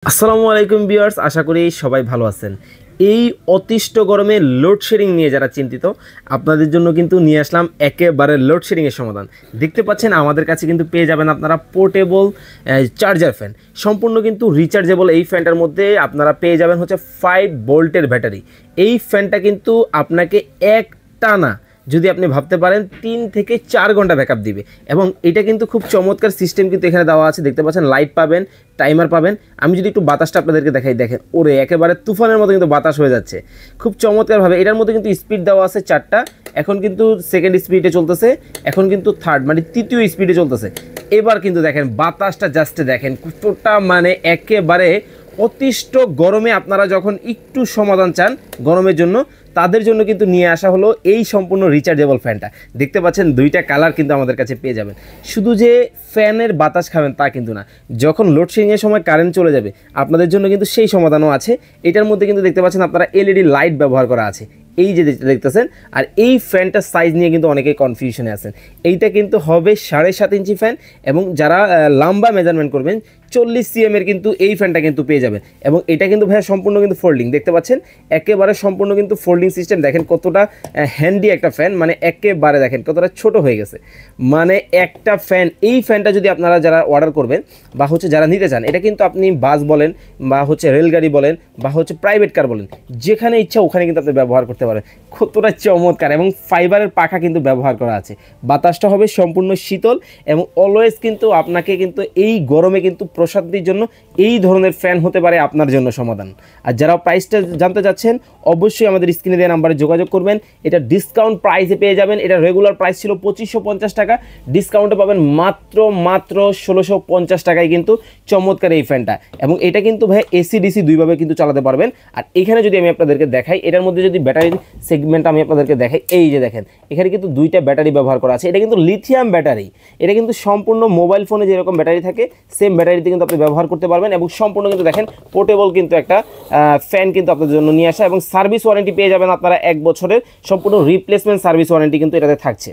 আসসালামু আলাইকুম ভিউয়ার্স, আশা করি সবাই ভালো আছেন। এই অতিষ্ঠ গরমে লোডশেডিং নিয়ে যারা চিন্তিত, আপনাদের জন্য কিন্তু নিয়ে আসলাম একেবারে লোডশেডিংয়ের সমাধান। দেখতে পাচ্ছেন আমাদের কাছে কিন্তু পেয়ে যাবেন আপনারা পোর্টেবল চার্জার ফ্যান, সম্পূর্ণ কিন্তু রিচার্জেবল। এই ফ্যানটার মধ্যে আপনারা পেয়ে যাবেন হচ্ছে 5 ভোল্টের ব্যাটারি। এই ফ্যানটা কিন্তু আপনাকে একটানা, যদি আপনি ভাবতে পারেন, 3 থেকে 4 ঘন্টা ব্যাকআপ দিবে। এবং এটা কিন্তু খুব চমৎকার সিস্টেম কিন্তু এখানে দেওয়া আছে। দেখতে পাচ্ছেন লাইট পাবেন, টাইমার পাবেন। আমি যদি একটু বাতাসটা আপনাদেরকে দেখাই, দেখেন ওরে একেবারে তুফানের মতো কিন্তু বাতাস হয়ে যাচ্ছে খুব চমৎকারভাবে। এটার মধ্যে কিন্তু স্পিড দেওয়া আছে 4টা। এখন কিন্তু সেকেন্ড স্পিডে চলতেছে, এখন কিন্তু থার্ড মানে তৃতীয় স্পিডে চলতেছে। এবার কিন্তু দেখেন বাতাসটা জাস্ট দেখেন কতটা, মানে একেবারে অতিষ্ঠ গরমে আপনারা যখন একটু সমাধান চান গরমের জন্য, তাদের জন্য কিন্তু নিয়ে আসা হলো এই সম্পূর্ণ রিচার্জেবল ফ্যানটা। দেখতে পাচ্ছেন দুইটা কালার কিন্তু আমাদের কাছে পেয়ে যাবেন। শুধু যে ফ্যানের বাতাস খাবেন তা কিন্তু না, যখন লোডশেডিংয়ের সময় কারেন্ট চলে যাবে আপনাদের জন্য কিন্তু সেই সমাধানও আছে। এটার মধ্যে কিন্তু দেখতে পাচ্ছেন আপনারা এলইডি লাইট ব্যবহার করা আছে, এই যে দেখতেছেন। আর এই ফ্যানটার সাইজ নিয়ে কিন্তু অনেকেই কনফিউশনে আছেন। এইটা কিন্তু হবে 7.5 ইঞ্চি ফ্যান, এবং যারা লম্বা মেজারমেন্ট করবেন 40 cm এর কিন্তু এই ফ্যানটা কিন্তু পেয়ে যাবেন। এবং এটা কিন্তু ভাইয়া সম্পূর্ণ কিন্তু ফোল্ডিং, দেখতে পাচ্ছেন একেবারে সম্পূর্ণ কিন্তু ফোল্ডিং সিস্টেম। দেখেন কতটা হ্যান্ডি একটা ফ্যান, মানে একেবারে দেখেন কতটা ছোট হয়ে গেছে। মানে একটা ফ্যান, এই ফ্যানটা যদি আপনারা যারা অর্ডার করবেন বা হচ্ছে যারা নিতে চান, এটা কিন্তু আপনি বাস বলেন বা হচ্ছে রেলগাড়ি বলেন বা হচ্ছে প্রাইভেট কার বলেন, যেখানে ইচ্ছা ওখানে কিন্তু আপনি ব্যবহার করতে পারেন। কতটা চমৎকার, এবং ফাইবারের পাখা কিন্তু ব্যবহার করা আছে। বাতাসটা হবে সম্পূর্ণ শীতল, এবং অলওয়েজ কিন্তু আপনাকে কিন্তু এই গরমে কিন্তু প্রশান্তির জন্য এই ধরনের ফ্যান হতে পারে আপনার জন্য সমাধান। আর যারা প্রাইসটা জানতে চাচ্ছেন অবশ্যই আমাদের স্ক্রিনে দেওয়া নাম্বারে যোগাযোগ করবেন। এটা ডিসকাউন্ট প্রাইসে পেয়ে যাবেন। এটা রেগুলার প্রাইস ছিল 2550 টাকা, ডিসকাউন্টে পাবেন মাত্র 1650 টাকায় কিন্তু চমৎকার এই ফ্যানটা। এবং এটা কিন্তু ভাই এসি ডিসি দুইভাবে কিন্তু চালাতে পারবেন। আর এখানে যদি আমি আপনাদেরকে দেখাই, এটার মধ্যে যদি ব্যাটারির সেগমেন্ট আমি আপনাদেরকে দেখাই, এই যে দেখেন এখানে কিন্তু দুইটা ব্যাটারি ব্যবহার করা আছে। এটা কিন্তু লিথিয়াম ব্যাটারি। এটা কিন্তু সম্পূর্ণ মোবাইল ফোনে যেরকম ব্যাটারি থাকে সেম ব্যাটারিতে কিন্তু আপনি ব্যবহার করতে পারবেন। এবং সম্পূর্ণ কিন্তু দেখেন পোর্টেবল কিন্তু একটা ফ্যান কিন্তু আপনাদের জন্য নিয়ে আসা। এবং সার্ভিস ওয়ারেন্টি পেয়ে যাবেন আপনারা 1 বছরের সম্পূর্ণ রিপ্লেসমেন্ট সার্ভিস ওয়ারেন্টি কিন্তু এটাতে থাকছে।